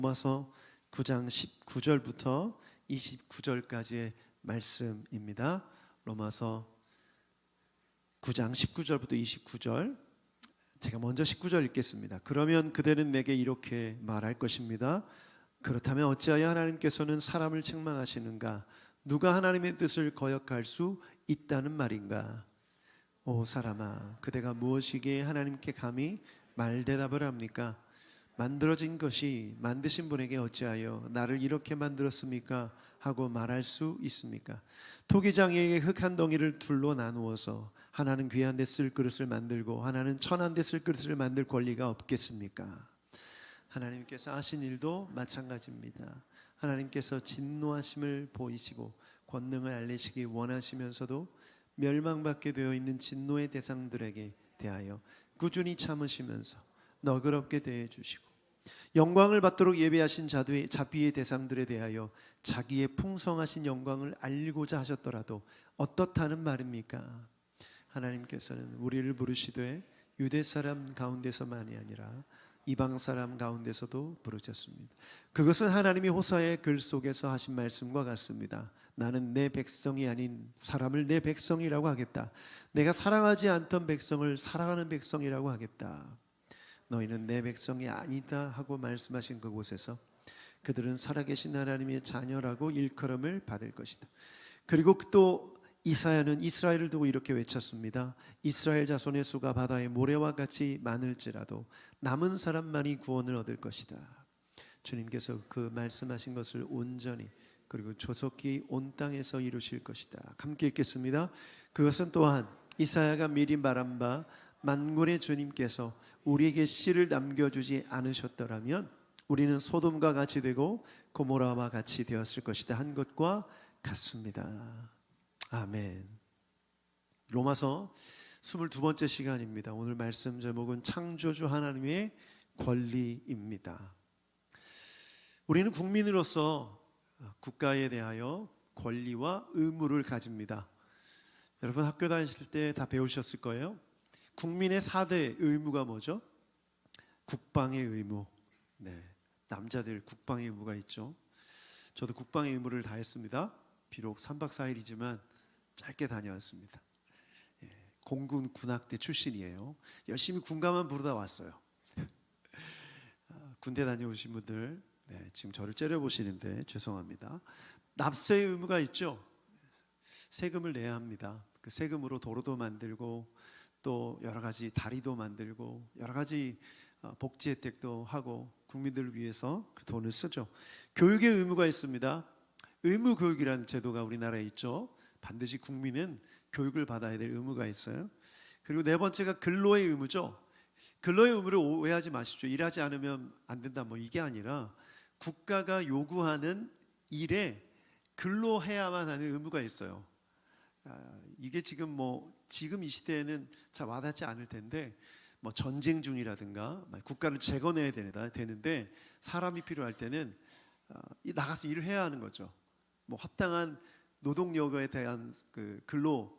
로마서 9장 19절부터 29절까지의 말씀입니다. 로마서 9장 19절부터 29절, 제가 먼저 19절 읽겠습니다. 그러면 그대는 내게 이렇게 말할 것입니다. 그렇다면 어찌하여 하나님께서는 사람을 책망하시는가? 누가 하나님의 뜻을 거역할 수 있다는 말인가? 오 사람아, 그대가 무엇이기에 하나님께 감히 말대답을 합니까? 만들어진 것이 만드신 분에게 어찌하여 나를 이렇게 만들었습니까? 하고 말할 수 있습니까? 토기장이에게 흙 한 덩이를 둘로 나누어서 하나는 귀한 데 쓸 그릇을 만들고 하나는 천한 데 쓸 그릇을 만들 권리가 없겠습니까? 하나님께서 하신 일도 마찬가지입니다. 하나님께서 진노하심을 보이시고 권능을 알리시기 원하시면서도 멸망받게 되어 있는 진노의 대상들에게 대하여 꾸준히 참으시면서 너그럽게 대해 주시고 영광을 받도록 예배하신 자비의 대상들에 대하여 자기의 풍성하신 영광을 알리고자 하셨더라도 어떻다는 말입니까? 하나님께서는 우리를 부르시되 유대 사람 가운데서만이 아니라 이방 사람 가운데서도 부르셨습니다. 그것은 하나님이 호사의 글 속에서 하신 말씀과 같습니다. 나는 내 백성이 아닌 사람을 내 백성이라고 하겠다. 내가 사랑하지 않던 백성을 사랑하는 백성이라고 하겠다. 너희는 내 백성이 아니다 하고 말씀하신 그곳에서 그들은 살아계신 하나님의 자녀라고 일컬음을 받을 것이다. 그리고 또 이사야는 이스라엘을 두고 이렇게 외쳤습니다. 이스라엘 자손의 수가 바다의 모래와 같이 많을지라도 남은 사람만이 구원을 얻을 것이다. 주님께서 그 말씀하신 것을 온전히 그리고 조속히 온 땅에서 이루실 것이다. 함께 읽겠습니다. 그것은 또한 이사야가 미리 말한 바 만군의 주님께서 우리에게 씨를 남겨주지 않으셨더라면 우리는 소돔과 같이 되고 고모라와 같이 되었을 것이다 한 것과 같습니다. 아멘. 로마서 22번째 시간입니다. 오늘 말씀 제목은 창조주 하나님의 권리입니다. 우리는 국민으로서 국가에 대하여 권리와 의무를 가집니다. 여러분 학교 다니실 때 다 배우셨을 거예요. 국민의 4대 의무가 뭐죠? 국방의 의무. 네, 남자들 국방의 의무가 있죠. 저도 국방의 의무를 다했습니다. 비록 3박 4일이지만 짧게 다녀왔습니다. 공군 군악대 출신이에요. 열심히 군가만 부르다 왔어요. 군대 다녀오신 분들 지금 저를 째려보시는데 죄송합니다. 납세의 의무가 있죠. 세금을 내야 합니다. 그 세금으로 도로도 만들고 또 여러 가지 다리도 만들고 여러 가지 복지 혜택도 하고 국민들을 위해서 그 돈을 쓰죠. 교육의 의무가 있습니다. 의무 교육이라는 제도가 우리나라에 있죠. 반드시 국민은 교육을 받아야 될 의무가 있어요. 그리고 네 번째가 근로의 의무죠. 근로의 의무를 오해하지 마십시오. 일하지 않으면 안 된다 뭐 이게 아니라 국가가 요구하는 일에 근로해야만 하는 의무가 있어요. 이게 지금 지금 이 시대에는 잘 와닿지 않을 텐데 전쟁 중이라든가 국가를 재건해야 되는데 사람이 필요할 때는 나가서 일을 해야 하는 거죠. 합당한 노동력에 대한 그 근로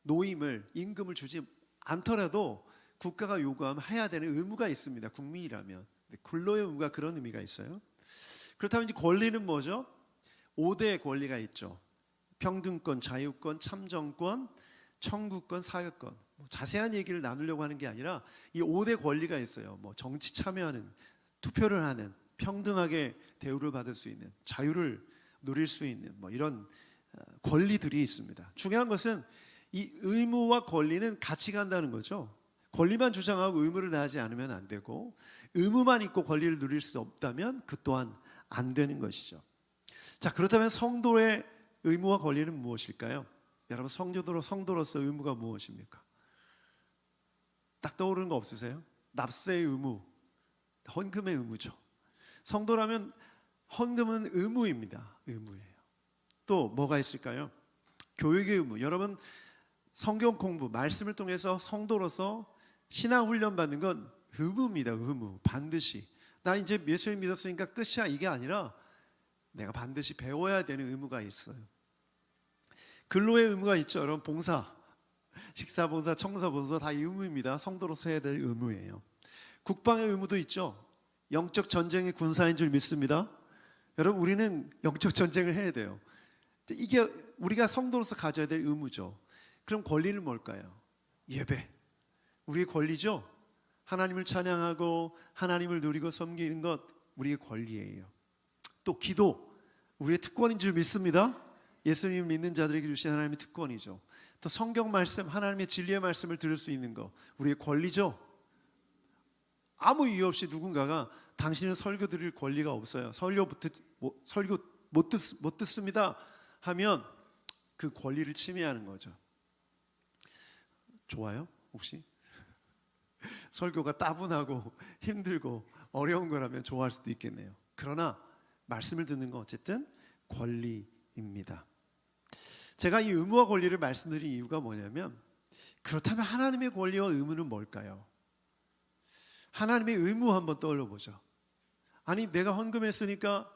노임을 임금을 주지 않더라도 국가가 요구하면 해야 되는 의무가 있습니다. 국민이라면. 근로의 의무가 그런 의미가 있어요. 그렇다면 이제 권리는 뭐죠? 5대의 권리가 있죠. 평등권, 자유권, 참정권, 청구권, 사회권. 자세한 얘기를 나누려고 하는 게 아니라 이 5대 권리가 있어요. 정치 참여하는, 투표를 하는, 평등하게 대우를 받을 수 있는, 자유를 누릴 수 있는 이런 권리들이 있습니다. 중요한 것은 이 의무와 권리는 같이 간다는 거죠. 권리만 주장하고 의무를 다하지 않으면 안 되고 의무만 있고 권리를 누릴 수 없다면 그 또한 안 되는 것이죠. 자, 그렇다면 성도의 의무와 권리는 무엇일까요? 여러분 성도로서 의무가 무엇입니까? 딱 떠오르는 거 없으세요? 납세의 의무, 헌금의 의무죠. 성도라면 헌금은 의무입니다. 의무예요. 또 뭐가 있을까요? 교육의 의무. 여러분 성경 공부, 말씀을 통해서 성도로서 신앙 훈련 받는 건 의무입니다. 의무. 반드시. 나 이제 예수님 믿었으니까 끝이야 이게 아니라 내가 반드시 배워야 되는 의무가 있어요. 근로의 의무가 있죠. 여러분 봉사, 식사봉사, 청소봉사 다 의무입니다. 성도로서 해야 될 의무예요. 국방의 의무도 있죠. 영적 전쟁의 군사인 줄 믿습니다. 여러분, 우리는 영적 전쟁을 해야 돼요. 이게 우리가 성도로서 가져야 될 의무죠. 그럼 권리는 뭘까요? 예배, 우리의 권리죠. 하나님을 찬양하고 하나님을 누리고 섬기는 것 우리의 권리예요. 또 기도, 우리의 특권인 줄 믿습니다. 예수님을 믿는 자들에게 주신 하나님의 특권이죠. 또 성경 말씀, 하나님의 진리의 말씀을 들을 수 있는 것 우리의 권리죠. 아무 이유 없이 누군가가 당신은 설교 드릴 권리가 없어요, 설교 못 듣습니다 하면 그 권리를 침해하는 거죠. 좋아요? 혹시? 설교가 따분하고 힘들고 어려운 거라면 좋아할 수도 있겠네요. 그러나 말씀을 듣는 건 어쨌든 권리입니다. 제가 이 의무와 권리를 말씀드린 이유가 뭐냐면, 그렇다면 하나님의 권리와 의무는 뭘까요? 하나님의 의무 한번 떠올려 보죠. 아니, 내가 헌금했으니까,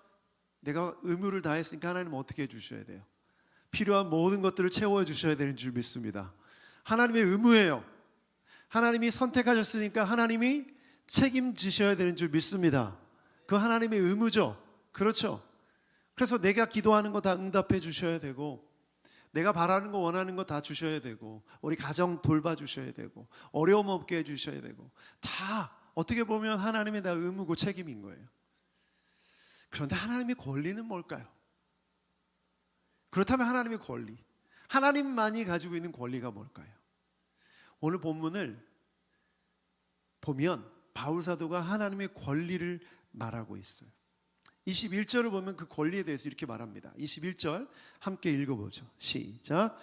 내가 의무를 다했으니까 하나님은 어떻게 해주셔야 돼요? 필요한 모든 것들을 채워주셔야 되는 줄 믿습니다. 하나님의 의무예요. 하나님이 선택하셨으니까 하나님이 책임지셔야 되는 줄 믿습니다. 그 하나님의 의무죠. 그렇죠? 그래서 내가 기도하는 거 다 응답해 주셔야 되고, 내가 바라는 거 원하는 거 다 주셔야 되고, 우리 가정 돌봐주셔야 되고, 어려움 없게 해주셔야 되고, 다 어떻게 보면 하나님의 다 의무고 책임인 거예요. 그런데 하나님의 권리는 뭘까요? 그렇다면 하나님의 권리, 하나님만이 가지고 있는 권리가 뭘까요? 오늘 본문을 보면 바울사도가 하나님의 권리를 말하고 있어요. 21절을 보면 그 권리에 대해서 이렇게 말합니다. 21절 함께 읽어보죠. 시작.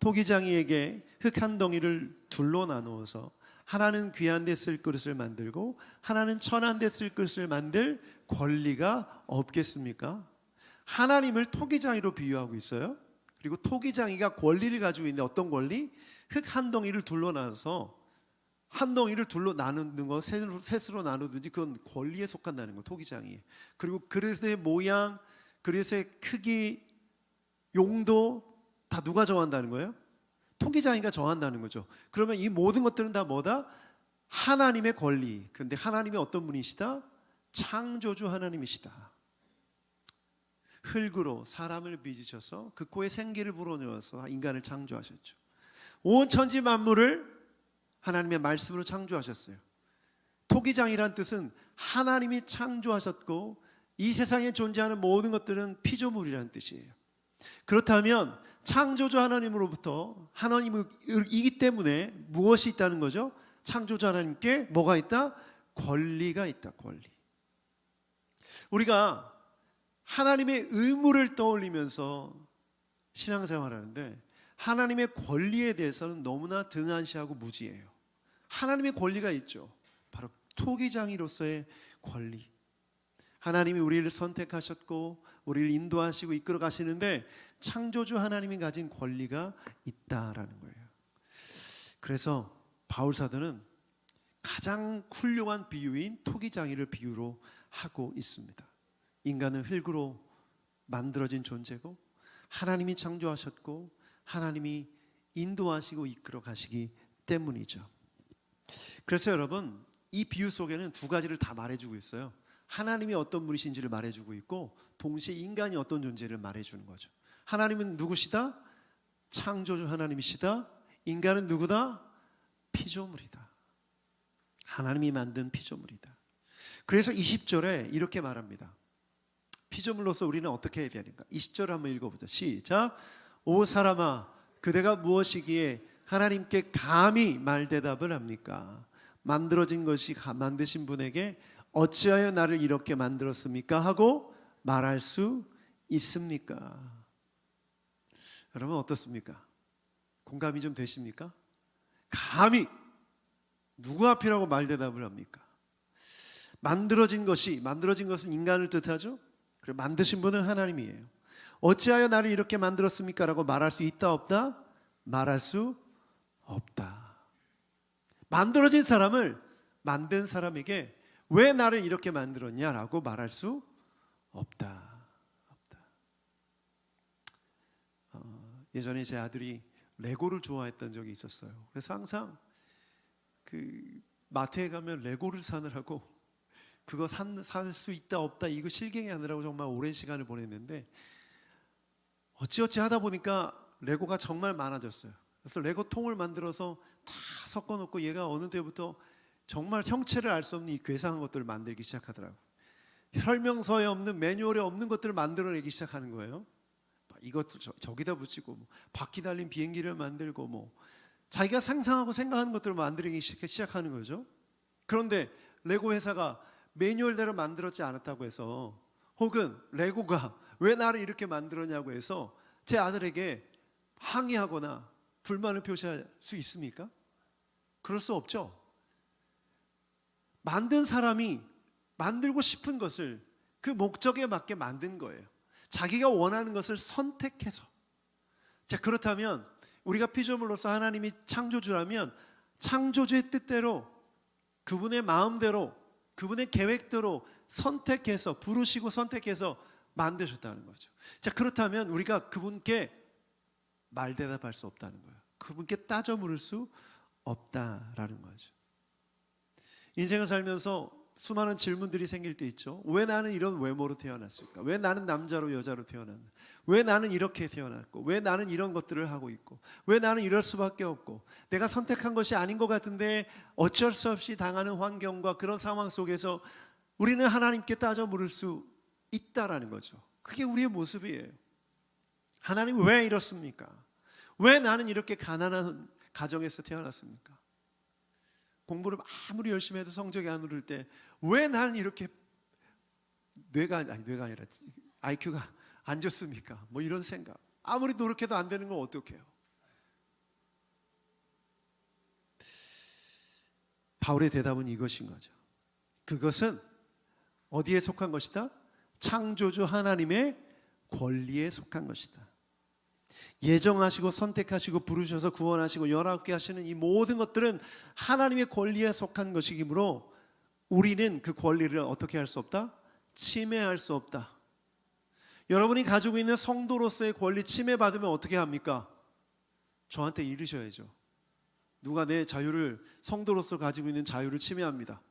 토기장이에게 흙 한 덩이를 둘로 나누어서 하나는 귀한 데 쓸 그릇을 만들고 하나는 천한 데 쓸 그릇을 만들 권리가 없겠습니까? 하나님을 토기장이로 비유하고 있어요. 그리고 토기장이가 권리를 가지고 있는데, 어떤 권리? 흙 한 덩이를 둘로 나눠서, 한 덩이를 둘로 나누는 거, 셋으로 나누든지 그건 권리에 속한다는 거, 토기장이. 그리고 그릇의 모양, 그릇의 크기, 용도 다 누가 정한다는 거예요? 토기장이가 정한다는 거죠. 그러면 이 모든 것들은 다 뭐다? 하나님의 권리. 그런데 하나님이 어떤 분이시다? 창조주 하나님이시다. 흙으로 사람을 빚으셔서 그 코에 생기를 불어넣어서 인간을 창조하셨죠. 온 천지 만물을 하나님의 말씀으로 창조하셨어요. 토기장이란 뜻은 하나님이 창조하셨고, 이 세상에 존재하는 모든 것들은 피조물이라는 뜻이에요. 그렇다면 창조주 하나님으로부터, 하나님이기 때문에 무엇이 있다는 거죠? 창조주 하나님께 뭐가 있다? 권리가 있다. 권리. 우리가 하나님의 의무를 떠올리면서 신앙생활을 하는데, 하나님의 권리에 대해서는 너무나 등한시하고 무지해요. 하나님의 권리가 있죠. 바로 토기장이로서의 권리. 하나님이 우리를 선택하셨고 우리를 인도하시고 이끌어 가시는데, 창조주 하나님이 가진 권리가 있다라는 거예요. 그래서 바울사도는 가장 훌륭한 비유인 토기장이를 비유로 하고 있습니다. 인간은 흙으로 만들어진 존재고, 하나님이 창조하셨고 하나님이 인도하시고 이끌어 가시기 때문이죠. 그래서 여러분, 이 비유 속에는 두 가지를 다 말해주고 있어요. 하나님이 어떤 분이신지를 말해주고 있고, 동시에 인간이 어떤 존재를 말해주는 거죠. 하나님은 누구시다? 창조주 하나님이시다. 인간은 누구다? 피조물이다. 하나님이 만든 피조물이다. 그래서 20절에 이렇게 말합니다. 피조물로서 우리는 어떻게 해야 되는가? 20절을 한번 읽어보자. 시작. 오 사람아, 그대가 무엇이기에 하나님께 감히 말대답을 합니까? 만들어진 것이 만드신 분에게 어찌하여 나를 이렇게 만들었습니까? 하고 말할 수 있습니까? 여러분 어떻습니까? 공감이 좀 되십니까? 감히 누구 앞이라고 말대답을 합니까? 만들어진 것은 인간을 뜻하죠. 그리고 만드신 분은 하나님이에요. 어찌하여 나를 이렇게 만들었습니까? 라고 말할 수 있다 없다? 말할 수 없다. 만들어진 사람을 만든 사람에게 왜 나를 이렇게 만들었냐라고 말할 수 없다. 예전에 제 아들이 레고를 좋아했던 적이 있었어요. 그래서 항상 그 마트에 가면 레고를 사느라고 그거 살 수 있다 없다 이거 실갱이 하느라고 정말 오랜 시간을 보냈는데 어찌어찌 하다 보니까 레고가 정말 많아졌어요. 그래서 레고 통을 만들어서 다 섞어놓고 얘가 어느 때부터 정말 형체를 알 수 없는 이 괴상한 것들을 만들기 시작하더라고요. 설명서에 없는 매뉴얼에 없는 것들을 만들어내기 시작하는 거예요. 이것도 저기다 붙이고 바퀴 달린 비행기를 만들고 자기가 상상하고 생각하는 것들을 만들기 시작하는 거죠. 그런데 레고 회사가 매뉴얼대로 만들었지 않았다고 해서 혹은 레고가 왜 나를 이렇게 만들었냐고 해서 제 아들에게 항의하거나 불만을 표시할 수 있습니까? 그럴 수 없죠. 만든 사람이 만들고 싶은 것을 그 목적에 맞게 만든 거예요. 자기가 원하는 것을 선택해서. 자, 그렇다면 우리가 피조물로서 하나님이 창조주라면 창조주의 뜻대로 그분의 마음대로 그분의 계획대로 선택해서 부르시고 선택해서 만드셨다는 거죠. 자, 그렇다면 우리가 그분께 말대답할 수 없다는 거예요. 그분께 따져 물을 수 없다라는 거죠. 인생을 살면서 수많은 질문들이 생길 때 있죠. 왜 나는 이런 외모로 태어났을까? 왜 나는 남자로 여자로 태어났나? 왜 나는 이렇게 태어났고? 왜 나는 이런 것들을 하고 있고? 왜 나는 이럴 수밖에 없고? 내가 선택한 것이 아닌 것 같은데 어쩔 수 없이 당하는 환경과 그런 상황 속에서 우리는 하나님께 따져 물을 수 있다라는 거죠. 그게 우리의 모습이에요. 하나님 왜 이렇습니까? 왜 나는 이렇게 가난한 가정에서 태어났습니까? 공부를 아무리 열심히 해도 성적이 안 오를 때 왜 나는 이렇게 뇌가 아니라 IQ가 안 좋습니까? 이런 생각. 아무리 노력해도 안 되는 건 어떡해요? 바울의 대답은 이것인 거죠. 그것은 어디에 속한 것이다? 창조주 하나님의 권리에 속한 것이다. 예정하시고 선택하시고 부르셔서 구원하시고 연합케 하시는 이 모든 것들은 하나님의 권리에 속한 것이기므로 우리는 그 권리를 어떻게 할 수 없다? 침해할 수 없다. 여러분이 가지고 있는 성도로서의 권리 침해받으면 어떻게 합니까? 저한테 이르셔야죠. 누가 내 자유를, 성도로서 가지고 있는 자유를 침해합니다.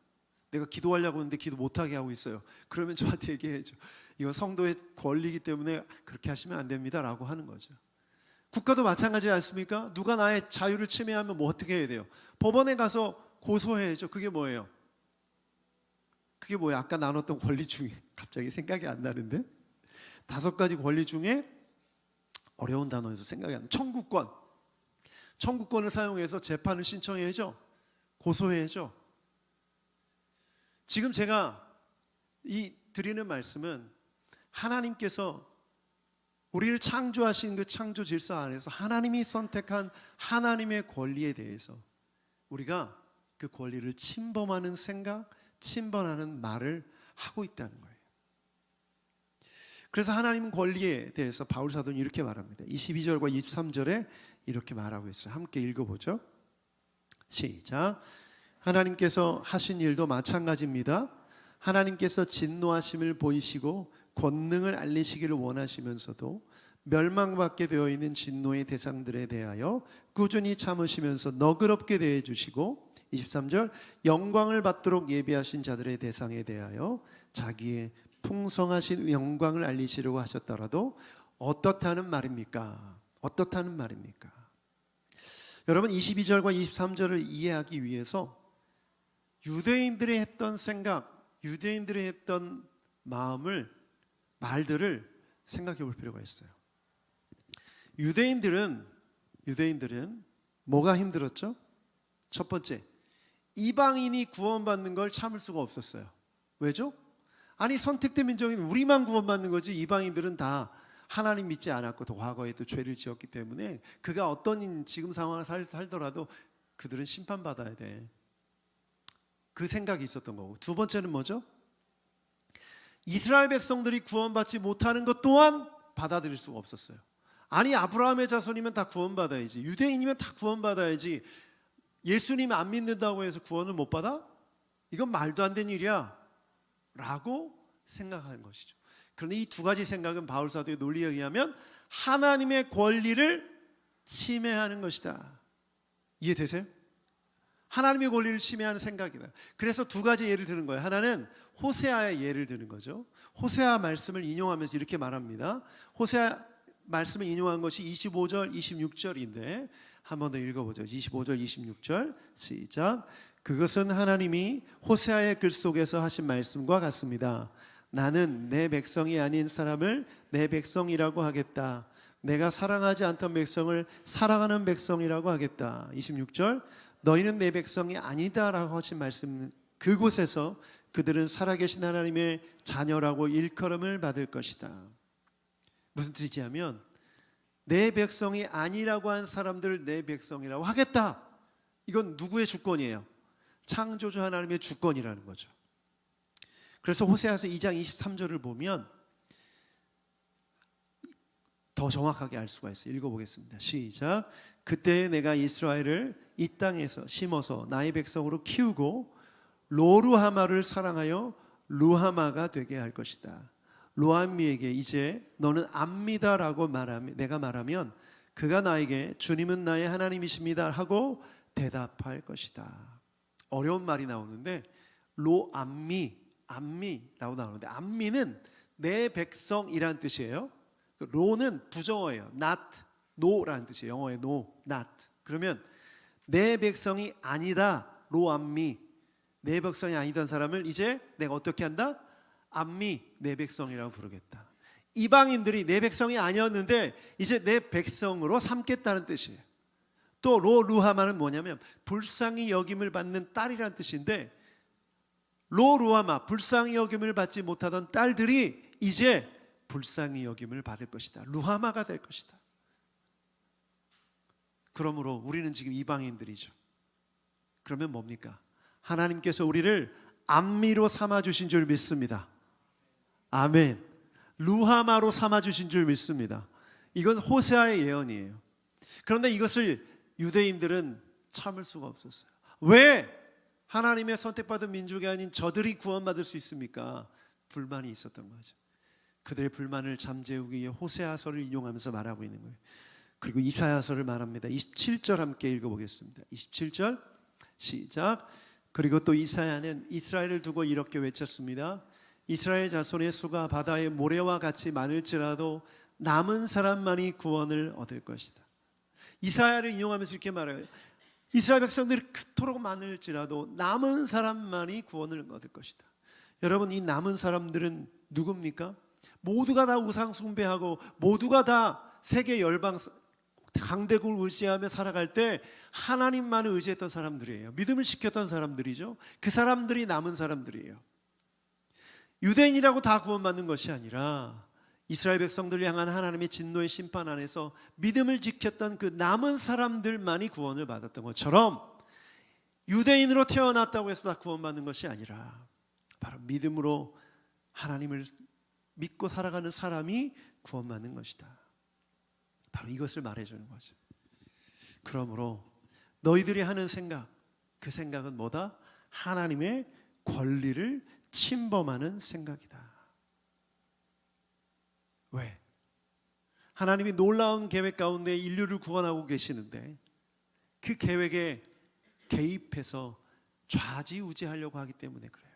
내가 기도하려고 하는데 기도 못하게 하고 있어요. 그러면 저한테 얘기해야죠. 이건 성도의 권리이기 때문에 그렇게 하시면 안 됩니다 라고 하는 거죠. 국가도 마찬가지지 않습니까? 누가 나의 자유를 침해하면 어떻게 해야 돼요? 법원에 가서 고소해야죠. 그게 뭐예요? 그게 뭐예요? 아까 나눴던 권리 중에 갑자기 생각이 안 나는데 5가지 권리 중에 어려운 단어에서 생각이 안 나요. 청구권을 사용해서 재판을 신청해야죠. 고소해야죠. 지금 제가 드리는 말씀은 하나님께서 우리를 창조하신 그 창조 질서 안에서 하나님이 선택한 하나님의 권리에 대해서 우리가 그 권리를 침범하는 생각, 침범하는 말을 하고 있다는 거예요. 그래서 하나님 권리에 대해서 바울 사도는 이렇게 말합니다. 22절과 23절에 이렇게 말하고 있어요. 함께 읽어보죠. 시작. 하나님께서 하신 일도 마찬가지입니다. 하나님께서 진노하심을 보이시고 권능을 알리시기를 원하시면서도 멸망받게 되어 있는 진노의 대상들에 대하여 꾸준히 참으시면서 너그럽게 대해 주시고 23절 영광을 받도록 예비하신 자들의 대상에 대하여 자기의 풍성하신 영광을 알리시려고 하셨더라도 어떻다는 말입니까? 어떻다는 말입니까? 여러분 22절과 23절을 이해하기 위해서 유대인들이 했던 생각, 유대인들이 했던 말들을 생각해 볼 필요가 있어요. 유대인들은 뭐가 힘들었죠? 첫 번째, 이방인이 구원받는 걸 참을 수가 없었어요. 왜죠? 아니 선택된 민족인 우리만 구원받는 거지 이방인들은 다 하나님 믿지 않았고 또 과거에도 죄를 지었기 때문에 그가 어떤 지금 상황을 살더라도 그들은 심판받아야 돼. 그 생각이 있었던 거고, 두 번째는 뭐죠? 이스라엘 백성들이 구원받지 못하는 것 또한 받아들일 수가 없었어요. 아니 아브라함의 자손이면 다 구원받아야지, 유대인이면 다 구원받아야지, 예수님 안 믿는다고 해서 구원을 못 받아? 이건 말도 안 되는 일이야 라고 생각하는 것이죠. 그런데 이 2가지 생각은 바울 사도의 논리에 의하면 하나님의 권리를 침해하는 것이다. 이해되세요? 하나님의 권리를 침해하는 생각이다. 그래서 두 가지 예를 드는 거예요. 하나는 호세아의 예를 드는 거죠. 호세아 말씀을 인용하면서 이렇게 말합니다. 호세아 말씀을 인용한 것이 25절, 26절인데 한 번 더 읽어보죠. 25절, 26절 시작. 그것은 하나님이 호세아의 글 속에서 하신 말씀과 같습니다. 나는 내 백성이 아닌 사람을 내 백성이라고 하겠다. 내가 사랑하지 않던 백성을 사랑하는 백성이라고 하겠다. 26절. 너희는 내 백성이 아니다라고 하신 말씀, 그곳에서 그들은 살아계신 하나님의 자녀라고 일컬음을 받을 것이다. 무슨 뜻이냐면 내 백성이 아니라고 한 사람들을 내 백성이라고 하겠다. 이건 누구의 주권이에요? 창조주 하나님의 주권이라는 거죠. 그래서 호세아서 2장 23절을 보면 더 정확하게 알 수가 있어요. 읽어보겠습니다. 시작. 그때 내가 이스라엘을 이 땅에서 심어서 나의 백성으로 키우고 로루하마를 사랑하여 루하마가 되게 할 것이다. 로암미에게 이제 너는 압니다라고 내가 말하면 그가 나에게 주님은 나의 하나님이십니다 하고 대답할 것이다. 어려운 말이 나오는데 암미라고 나오는데 암미는 내 백성이란 뜻이에요. 로는 부정어예요. not, no라는 뜻이에요. 영어의 no, not. 그러면 내 백성이 아니다. 로암미. 내 백성이 아니던 사람을 이제 내가 어떻게 한다? 암미, 내 백성이라고 부르겠다. 이방인들이 내 백성이 아니었는데 이제 내 백성으로 삼겠다는 뜻이에요. 또 로루하마는 뭐냐면 불쌍히 여김을 받는 딸이라는 뜻인데 로루하마, 불쌍히 여김을 받지 못하던 딸들이 이제 불쌍히 여김을 받을 것이다. 루하마가 될 것이다. 그러므로 우리는 지금 이방인들이죠. 그러면 뭡니까? 하나님께서 우리를 암미로 삼아주신 줄 믿습니다. 아멘. 루하마로 삼아주신 줄 믿습니다. 이건 호세아의 예언이에요. 그런데 이것을 유대인들은 참을 수가 없었어요. 왜 하나님의 선택받은 민족이 아닌 저들이 구원받을 수 있습니까? 불만이 있었던 거죠. 그들의 불만을 잠재우기 위해 호세아서를 인용하면서 말하고 있는 거예요. 그리고 이사야서를 말합니다. 27절 함께 읽어보겠습니다. 27절 시작. 그리고 또 이사야는 이스라엘을 두고 이렇게 외쳤습니다. 이스라엘 자손의 수가 바다의 모래와 같이 많을지라도 남은 사람만이 구원을 얻을 것이다. 이사야를 인용하면서 이렇게 말해요. 이스라엘 백성들이 그토록 많을지라도 남은 사람만이 구원을 얻을 것이다. 여러분, 이 남은 사람들은 누굽니까? 모두가 다 우상 숭배하고 모두가 다 세계 열방 강대국을 의지하며 살아갈 때 하나님만을 의지했던 사람들이에요. 믿음을 지켰던 사람들이죠. 그 사람들이 남은 사람들이에요. 유대인이라고 다 구원받는 것이 아니라 이스라엘 백성들을 향한 하나님의 진노의 심판 안에서 믿음을 지켰던 그 남은 사람들만이 구원을 받았던 것처럼 유대인으로 태어났다고 해서 다 구원받는 것이 아니라 바로 믿음으로 하나님을 믿고 살아가는 사람이 구원받는 것이다. 바로 이것을 말해주는 거죠. 그러므로 너희들이 하는 생각, 그 생각은 뭐다? 하나님의 권리를 침범하는 생각이다. 왜? 하나님이 놀라운 계획 가운데 인류를 구원하고 계시는데 그 계획에 개입해서 좌지우지하려고 하기 때문에 그래요.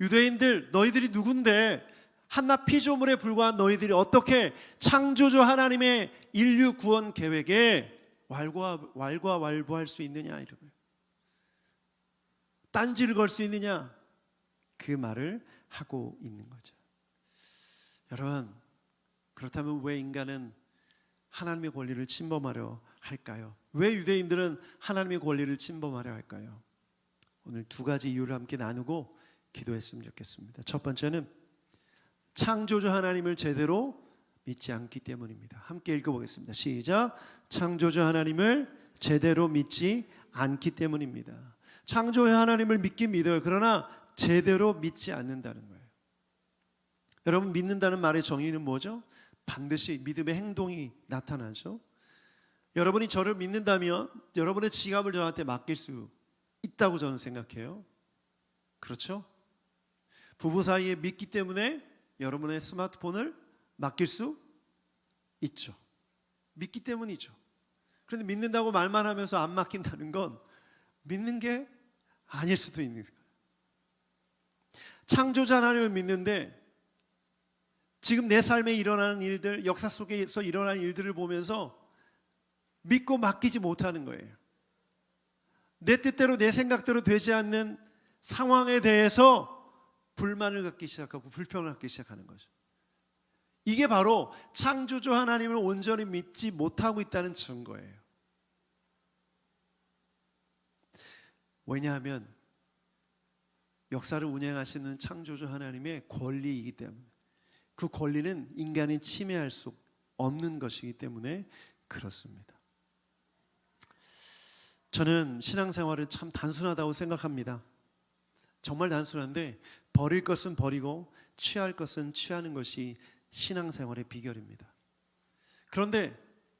유대인들, 너희들이 누군데 한낱 피조물에 불과한 너희들이 어떻게 창조주 하나님의 인류 구원 계획에 왈가왈부할 수 있느냐, 이러고요. 딴지를 걸 수 있느냐, 그 말을 하고 있는 거죠. 여러분, 그렇다면 왜 인간은 하나님의 권리를 침범하려 할까요? 왜 유대인들은 하나님의 권리를 침범하려 할까요? 오늘 두 가지 이유를 함께 나누고 기도했으면 좋겠습니다. 첫 번째는 창조주 하나님을 제대로 믿지 않기 때문입니다. 함께 읽어보겠습니다. 시작. 창조주 하나님을 제대로 믿지 않기 때문입니다. 창조주 하나님을 믿긴 믿어요. 그러나 제대로 믿지 않는다는 거예요. 여러분, 믿는다는 말의 정의는 뭐죠? 반드시 믿음의 행동이 나타나죠. 여러분이 저를 믿는다면 여러분의 지갑을 저한테 맡길 수 있다고 저는 생각해요. 그렇죠? 부부 사이에 믿기 때문에 여러분의 스마트폰을 맡길 수 있죠. 믿기 때문이죠. 그런데 믿는다고 말만 하면서 안 맡긴다는 건 믿는 게 아닐 수도 있는 거예요. 창조자 하나님을 믿는데 지금 내 삶에 일어나는 일들, 역사 속에서 일어나는 일들을 보면서 믿고 맡기지 못하는 거예요. 내 뜻대로 내 생각대로 되지 않는 상황에 대해서 불만을 갖기 시작하고 불평을 갖기 시작하는 거죠. 이게 바로 창조주 하나님을 온전히 믿지 못하고 있다는 증거예요. 왜냐하면 역사를 운행하시는 창조주 하나님의 권리이기 때문에, 그 권리는 인간이 침해할 수 없는 것이기 때문에 그렇습니다. 저는 신앙생활은 참 단순하다고 생각합니다. 정말 단순한데 버릴 것은 버리고 취할 것은 취하는 것이 신앙생활의 비결입니다. 그런데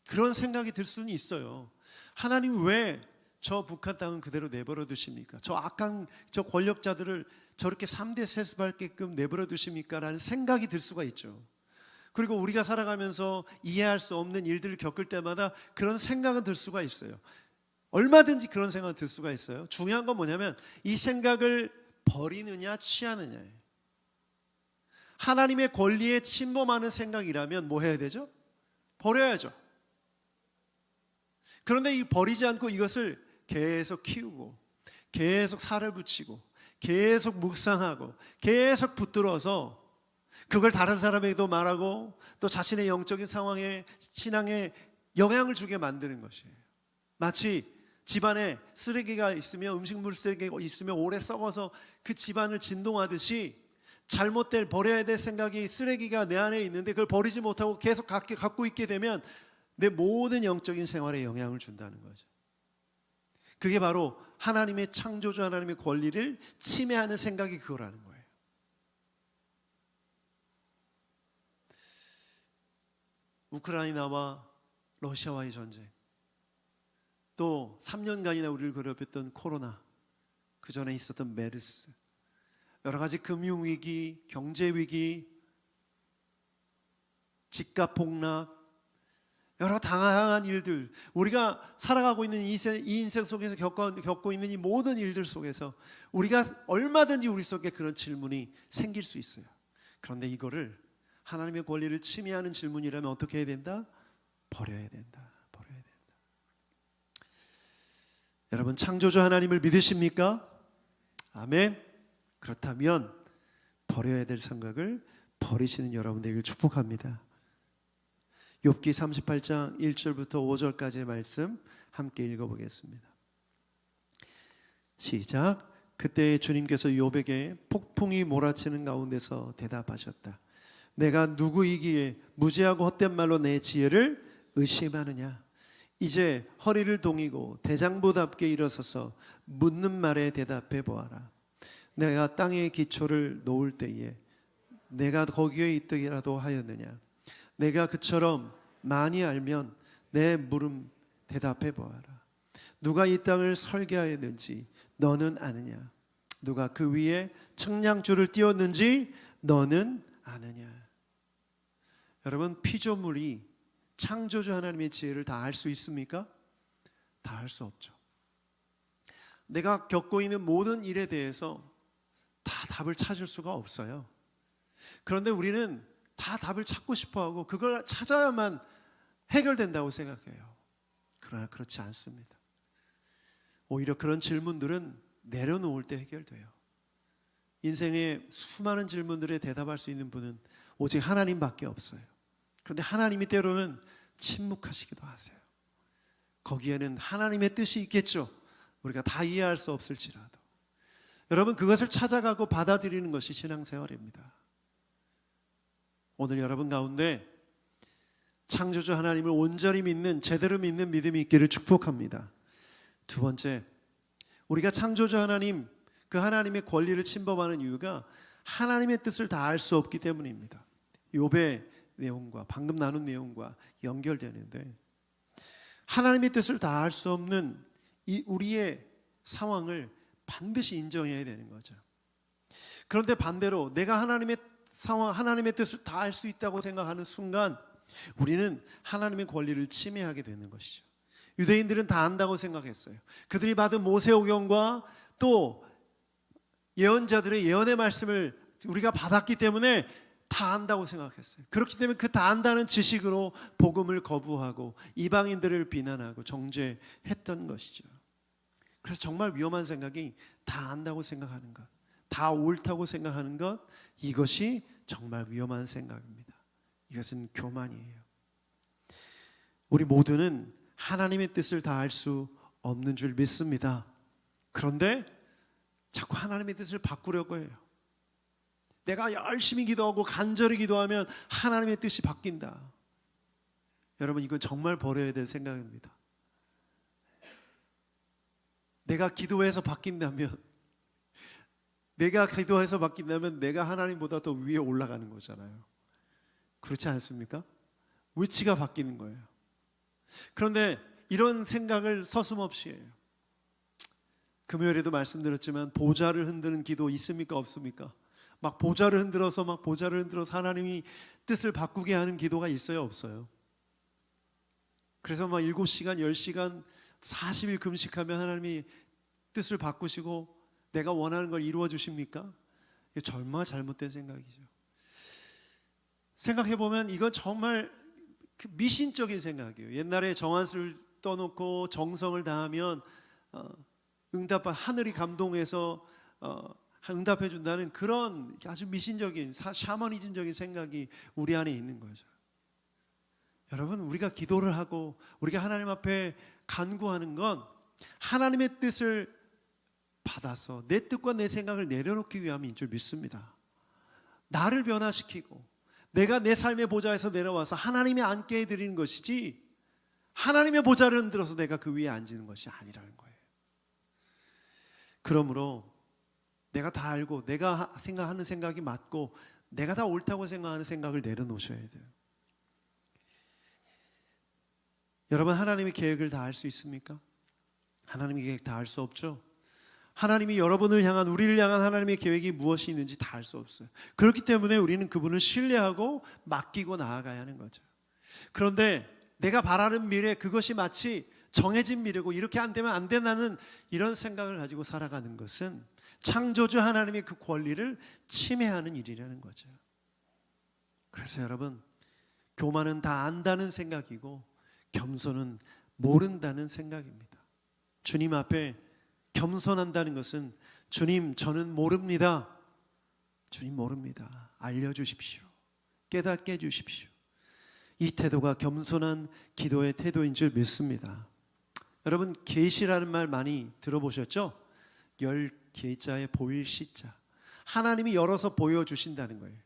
그런 생각이 들 수는 있어요. 하나님 왜 저 북한 땅은 그대로 내버려 두십니까? 저 악한 저 권력자들을 저렇게 3대 세습할게끔 내버려 두십니까? 라는 생각이 들 수가 있죠. 그리고 우리가 살아가면서 이해할 수 없는 일들을 겪을 때마다 그런 생각은 들 수가 있어요. 얼마든지 그런 생각이 들 수가 있어요. 중요한 건 뭐냐면 이 생각을 버리느냐 취하느냐예요. 하나님의 권리에 침범하는 생각이라면 뭐 해야 되죠? 버려야죠. 그런데 이 버리지 않고 이것을 계속 키우고 계속 살을 붙이고 계속 묵상하고 계속 붙들어서 그걸 다른 사람에게도 말하고 또 자신의 영적인 상황에 신앙에 영향을 주게 만드는 것이에요. 마치 집안에 쓰레기가 있으면, 음식물 쓰레기가 있으면 오래 썩어서 그 집안을 진동하듯이 잘못될 버려야 될 생각이, 쓰레기가 내 안에 있는데 그걸 버리지 못하고 계속 갖고 있게 되면 내 모든 영적인 생활에 영향을 준다는 거죠. 그게 바로 하나님의 창조주 하나님의 권리를 침해하는 생각이 그거라는 거예요. 우크라이나와 러시아와의 전쟁, 또 3년간이나 우리를 괴롭혔던 코로나, 그 전에 있었던 메르스, 여러 가지 금융위기, 경제위기, 집값 폭락, 여러 다양한 일들, 우리가 살아가고 있는 이 인생 속에서 겪고 있는 이 모든 일들 속에서 우리가 얼마든지 우리 속에 그런 질문이 생길 수 있어요. 그런데 이거를 하나님의 권리를 침해하는 질문이라면 어떻게 해야 된다? 버려야 된다. 버려야 된다. 여러분, 창조주 하나님을 믿으십니까? 아멘. 그렇다면 버려야 될 생각을 버리시는 여러분 되기를 축복합니다. 욥기 38장 1절부터 5절까지의 말씀 함께 읽어보겠습니다. 시작. 그때 주님께서 욥에게 폭풍이 몰아치는 가운데서 대답하셨다. 내가 누구이기에 무지하고 헛된 말로 내 지혜를 의심하느냐. 이제 허리를 동이고 대장부답게 일어서서 묻는 말에 대답해 보아라. 내가 땅의 기초를 놓을 때에 내가 거기에 있더라도 하였느냐. 내가 그처럼 많이 알면 내 물음 대답해 보아라. 누가 이 땅을 설계하였는지 너는 아느냐. 누가 그 위에 측량줄을 띄웠는지 너는 아느냐. 여러분, 피조물이 창조주 하나님의 지혜를 다 알 수 있습니까? 다 알 수 없죠. 내가 겪고 있는 모든 일에 대해서 다 답을 찾을 수가 없어요. 그런데 우리는 다 답을 찾고 싶어하고 그걸 찾아야만 해결된다고 생각해요. 그러나 그렇지 않습니다. 오히려 그런 질문들은 내려놓을 때 해결돼요. 인생의 수많은 질문들에 대답할 수 있는 분은 오직 하나님밖에 없어요. 그런데 하나님이 때로는 침묵하시기도 하세요. 거기에는 하나님의 뜻이 있겠죠. 우리가 다 이해할 수 없을지라도. 여러분, 그것을 찾아가고 받아들이는 것이 신앙생활입니다. 오늘 여러분 가운데 창조주 하나님을 온전히 믿는, 제대로 믿는 믿음이 있기를 축복합니다. 두 번째, 우리가 창조주 하나님, 그 하나님의 권리를 침범하는 이유가 하나님의 뜻을 다 알 수 없기 때문입니다. 욥의 내용과 방금 나눈 내용과 연결되는데, 하나님의 뜻을 다 알 수 없는 이 우리의 상황을 반드시 인정해야 되는 거죠. 그런데 반대로 내가 하나님의 상황, 하나님의 뜻을 다 알 수 있다고 생각하는 순간 우리는 하나님의 권리를 침해하게 되는 것이죠. 유대인들은 다 안다고 생각했어요. 그들이 받은 모세오경과 또 예언자들의 예언의 말씀을 우리가 받았기 때문에 다 안다고 생각했어요. 그렇기 때문에 그 다 안다는 지식으로 복음을 거부하고 이방인들을 비난하고 정죄했던 것이죠. 그래서 정말 위험한 생각이 다 안다고 생각하는 것, 다 옳다고 생각하는 것, 이것이 정말 위험한 생각입니다. 이것은 교만이에요. 우리 모두는 하나님의 뜻을 다 알 수 없는 줄 믿습니다. 그런데 자꾸 하나님의 뜻을 바꾸려고 해요. 내가 열심히 기도하고 간절히 기도하면 하나님의 뜻이 바뀐다. 여러분, 이건 정말 버려야 될 생각입니다. 내가 기도해서 바뀐다면 내가 하나님보다 더 위에 올라가는 거잖아요. 그렇지 않습니까? 위치가 바뀌는 거예요. 그런데 이런 생각을 서슴없이 해요. 금요일에도 말씀드렸지만 보좌를 흔드는 기도 있습니까? 없습니까? 막 보좌를 흔들어서 하나님이 뜻을 바꾸게 하는 기도가 있어요? 없어요? 그래서 막 7시간, 10시간, 40일 금식하면 하나님이 뜻을 바꾸시고 내가 원하는 걸 이루어 주십니까? 이게 정말 잘못된 생각이죠. 생각해보면 이건 정말 미신적인 생각이에요. 옛날에 정한수를 떠놓고 정성을 다하면 하늘이 감동해서 응답해 준다는 그런 아주 미신적인 샤머니즘적인 생각이 우리 안에 있는 거죠. 여러분, 우리가 기도를 하고 우리가 하나님 앞에 간구하는 건 하나님의 뜻을 받아서 내 뜻과 내 생각을 내려놓기 위함인 줄 믿습니다. 나를 변화시키고 내가 내 삶의 보좌에서 내려와서 하나님이 앉게 해드리는 것이지 하나님의 보좌를 흔들어서 내가 그 위에 앉는 것이 아니라는 거예요. 그러므로 내가 다 알고 내가 생각하는 생각이 맞고 내가 다 옳다고 생각하는 생각을 내려놓으셔야 돼요. 여러분, 하나님의 계획을 다 알 수 있습니까? 하나님의 계획 다 알 수 없죠. 하나님이 여러분을 향한, 우리를 향한 하나님의 계획이 무엇이 있는지 다 알 수 없어요. 그렇기 때문에 우리는 그분을 신뢰하고 맡기고 나아가야 하는 거죠. 그런데 내가 바라는 미래, 그것이 마치 정해진 미래고 이렇게 안 되면 안 된다는 이런 생각을 가지고 살아가는 것은 창조주 하나님의 그 권리를 침해하는 일이라는 거죠. 그래서 여러분, 교만은 다 안다는 생각이고 겸손은 모른다는 생각입니다. 주님 앞에 겸손한다는 것은 주님, 저는 모릅니다. 주님 모릅니다. 알려주십시오. 깨닫게 해주십시오. 이 태도가 겸손한 기도의 태도인 줄 믿습니다. 여러분, 계시라는 말 많이 들어보셨죠? 열 계자에 보일 시자. 하나님이 열어서 보여주신다는 거예요.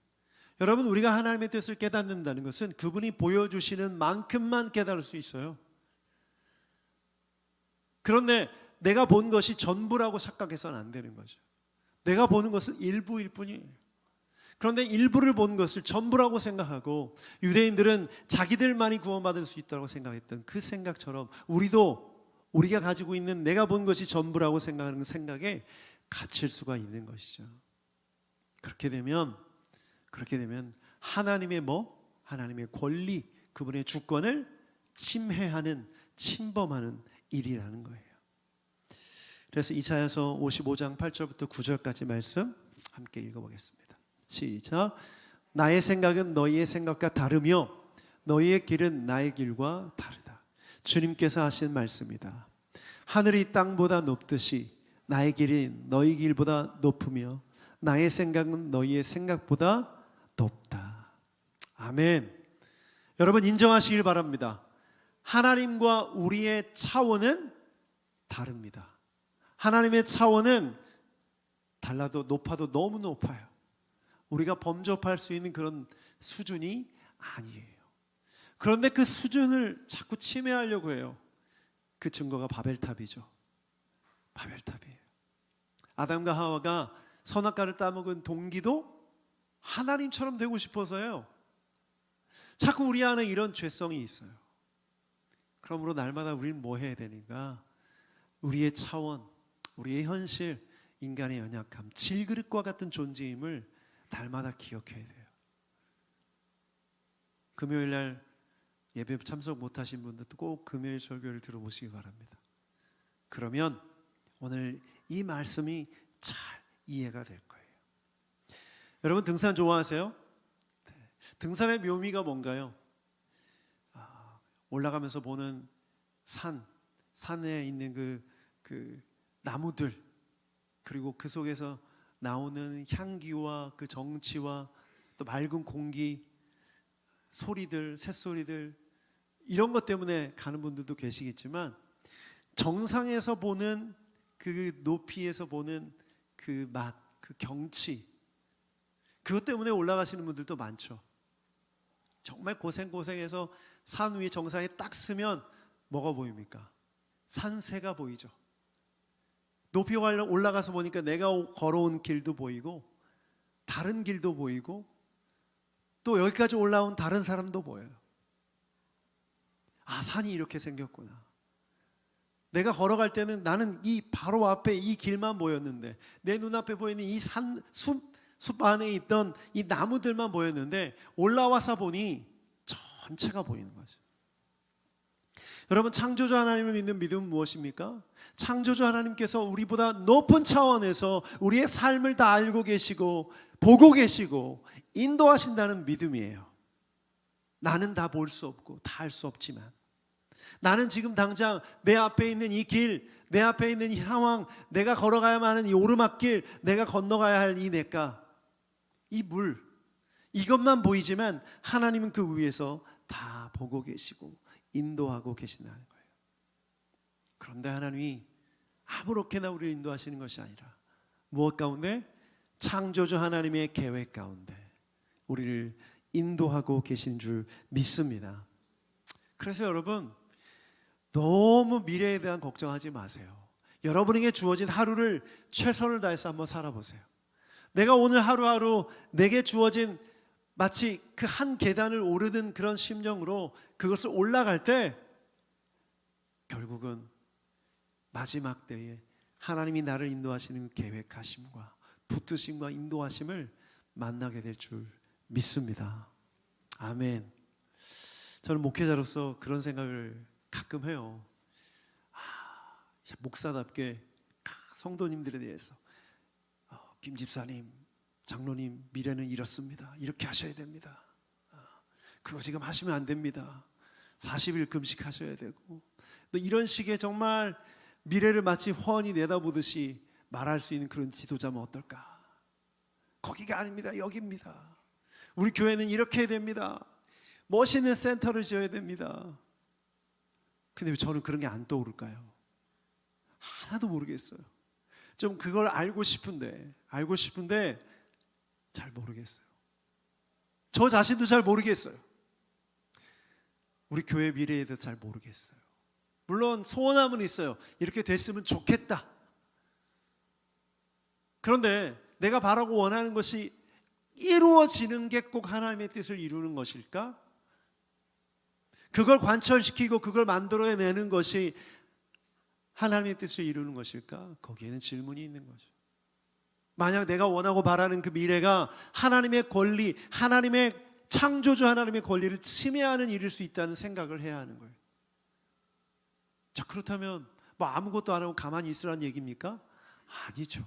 여러분, 우리가 하나님의 뜻을 깨닫는다는 것은 그분이 보여주시는 만큼만 깨달을 수 있어요. 그런데 내가 본 것이 전부라고 착각해서는 안 되는 거죠. 내가 보는 것은 일부일 뿐이에요. 그런데 일부를 본 것을 전부라고 생각하고 유대인들은 자기들만이 구원받을 수 있다고 생각했던 그 생각처럼 우리가 가지고 있는 내가 본 것이 전부라고 생각하는 생각에 갇힐 수가 있는 것이죠. 그렇게 되면 하나님의 하나님의 권리, 그분의 주권을 침해하는, 침범하는 일이라는 거예요. 그래서 이사야서 55장 8절부터 9절까지 말씀 함께 읽어보겠습니다. 시작. 나의 생각은 너희의 생각과 다르며 너희의 길은 나의 길과 다르다. 주님께서 하신 말씀이다. 하늘이 땅보다 높듯이 나의 길이 너희 길보다 높으며 나의 생각은 너희의 생각보다 높다. 아멘. 여러분, 인정하시길 바랍니다. 하나님과 우리의 차원은 다릅니다. 하나님의 차원은 달라도 높아도 너무 높아요. 우리가 범접할 수 있는 그런 수준이 아니에요. 그런데 그 수준을 자꾸 침해하려고 해요. 그 증거가 바벨탑이죠. 바벨탑이에요. 아담과 하와가 선악과를 따먹은 동기도 하나님처럼 되고 싶어서요. 자꾸 우리 안에 이런 죄성이 있어요. 그러므로 날마다 우리는 뭐 해야 되는가? 우리의 차원, 우리의 현실, 인간의 연약함, 질그릇과 같은 존재임을 날마다 기억해야 돼요. 금요일 날 예배 참석 못하신 분들도 꼭 금요일 설교를 들어보시기 바랍니다. 그러면 오늘 이 말씀이 잘 이해가 될 거예요. 여러분 등산 좋아하세요? 등산의 묘미가 뭔가요? 올라가면서 보는 산에 있는 그 나무들, 그리고 그 속에서 나오는 향기와 그 정취와 또 맑은 공기, 소리들, 새소리들, 이런 것 때문에 가는 분들도 계시겠지만, 정상에서 보는 그 높이에서 보는 그 맛, 그 경치, 그것 때문에 올라가시는 분들도 많죠. 정말 고생해서 산 위에 정상에 딱 서면 뭐가 보입니까? 산새가 보이죠. 높이 올라가서 보니까 내가 걸어온 길도 보이고 다른 길도 보이고 또 여기까지 올라온 다른 사람도 보여요. 아, 산이 이렇게 생겼구나. 내가 걸어갈 때는 나는 이 바로 앞에 이 길만 보였는데, 내 눈앞에 보이는 이 숲 안에 있던 이 나무들만 보였는데 올라와서 보니 전체가 보이는 거죠. 여러분, 창조주 하나님을 믿는 믿음은 무엇입니까? 창조주 하나님께서 우리보다 높은 차원에서 우리의 삶을 다 알고 계시고 보고 계시고 인도하신다는 믿음이에요. 나는 다 볼 수 없고 다 알 수 없지만, 나는 지금 당장 내 앞에 있는 이 길, 내 앞에 있는 이 상황, 내가 걸어가야만 하는 이 오르막길, 내가 건너가야 할 이 냇가, 이 물, 이것만 보이지만 하나님은 그 위에서 다 보고 계시고 인도하고 계신다는 거예요. 그런데 하나님이 아무렇게나 우리를 인도하시는 것이 아니라 무엇 가운데? 창조주 하나님의 계획 가운데 우리를 인도하고 계신 줄 믿습니다. 그래서 여러분, 너무 미래에 대한 걱정하지 마세요. 여러분에게 주어진 하루를 최선을 다해서 한번 살아보세요. 내가 오늘 하루하루 내게 주어진 마치 그 한 계단을 오르는 그런 심정으로 그것을 올라갈 때 결국은 마지막 때에 하나님이 나를 인도하시는 계획하심과 붙드심과 인도하심을 만나게 될 줄 믿습니다. 아멘. 저는 목회자로서 그런 생각을 가끔 해요. 목사답게 성도님들에 대해서 김 집사님, 장로님, 미래는 이렇습니다. 이렇게 하셔야 됩니다. 그거 지금 하시면 안 됩니다. 40일 금식하셔야 되고, 또 이런 식의 정말 미래를 마치 훤히 내다보듯이 말할 수 있는 그런 지도자면 어떨까? 거기가 아닙니다. 여기입니다. 우리 교회는 이렇게 해야 됩니다. 멋있는 센터를 지어야 됩니다. 근데 왜 저는 그런 게 안 떠오를까요? 하나도 모르겠어요. 좀 그걸 알고 싶은데 잘 모르겠어요. 저 자신도 잘 모르겠어요. 우리 교회 미래에 대해서 잘 모르겠어요. 물론 소원함은 있어요. 이렇게 됐으면 좋겠다. 그런데 내가 바라고 원하는 것이 이루어지는 게 꼭 하나님의 뜻을 이루는 것일까? 그걸 관철시키고 그걸 만들어내는 것이 하나님의 뜻을 이루는 것일까? 거기에는 질문이 있는 거죠. 만약 내가 원하고 바라는 그 미래가 하나님의 권리, 하나님의 창조주 하나님의 권리를 침해하는 일일 수 있다는 생각을 해야 하는 거예요. 자, 그렇다면 뭐 아무것도 안 하고 가만히 있으라는 얘기입니까? 아니죠.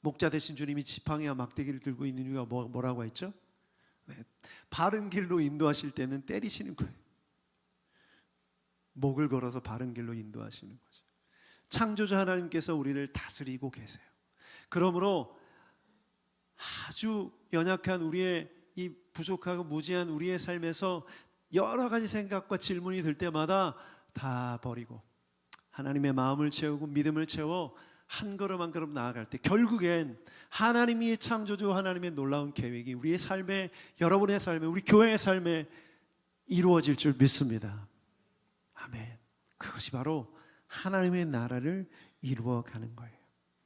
목자 되신 주님이 지팡이와 막대기를 들고 있는 이유가 뭐라고 했죠? 네, 바른 길로 인도하실 때는 때리시는 거예요. 목을 걸어서 바른 길로 인도하시는 거죠. 창조주 하나님께서 우리를 다스리고 계세요. 그러므로 아주 연약한 우리의 이 부족하고 무지한 우리의 삶에서 여러 가지 생각과 질문이 들 때마다 다 버리고 하나님의 마음을 채우고 믿음을 채워 한 걸음 한 걸음 나아갈 때 결국엔 하나님이 창조주 하나님의 놀라운 계획이 우리의 삶에, 여러분의 삶에, 우리 교회의 삶에 이루어질 줄 믿습니다. 아멘. 그것이 바로 하나님의 나라를 이루어가는 거예요.